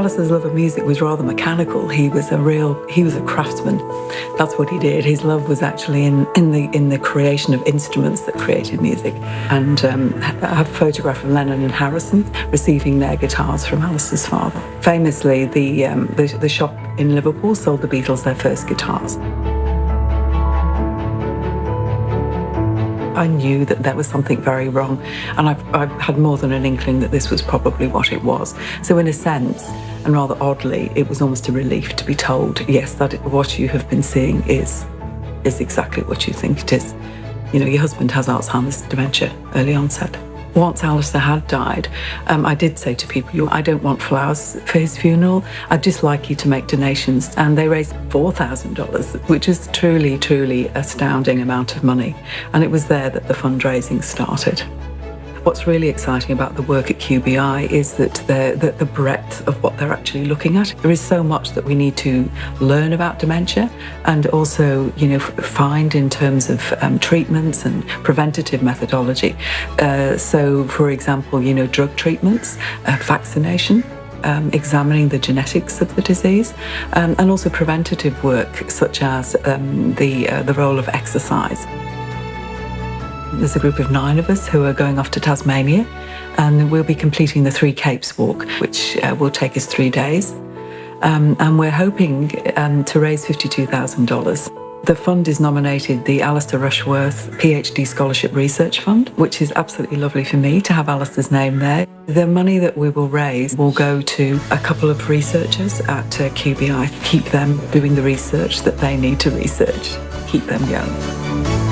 Alistair's love of music was rather mechanical. He was a craftsman. That's what he did. His love was actually in the creation of instruments that created music. And I have a photograph of Lennon and Harrison receiving their guitars from Alistair's father. Famously, the shop in Liverpool sold the Beatles their first guitars. I knew that there was something very wrong, and I had more than an inkling that this was probably what it was. So in a sense, and rather oddly, it was almost a relief to be told, yes, that what you have been seeing is exactly what you think it is. You know, your husband has Alzheimer's dementia, early onset. Once Alistair had died, I did say to people, I don't want flowers for his funeral. I'd just like you to make donations. And they raised $4,000, which is truly, truly astounding amount of money. And it was there that the fundraising started. What's really exciting about the work at QBI is that the breadth of what they're actually looking at. There is so much that we need to learn about dementia and also, find in terms of treatments and preventative methodology. So, for example, drug treatments, vaccination, examining the genetics of the disease, and also preventative work such as the role of exercise. There's a group of 9 of us who are going off to Tasmania, and we'll be completing the 3 Capes walk, which will take us 3 days. And we're hoping to raise $52,000. The fund is nominated the Alistair Rushworth PhD Scholarship Research Fund, which is absolutely lovely for me to have Alistair's name there. The money that we will raise will go to a couple of researchers at QBI, keep them doing the research that they need to research, keep them going.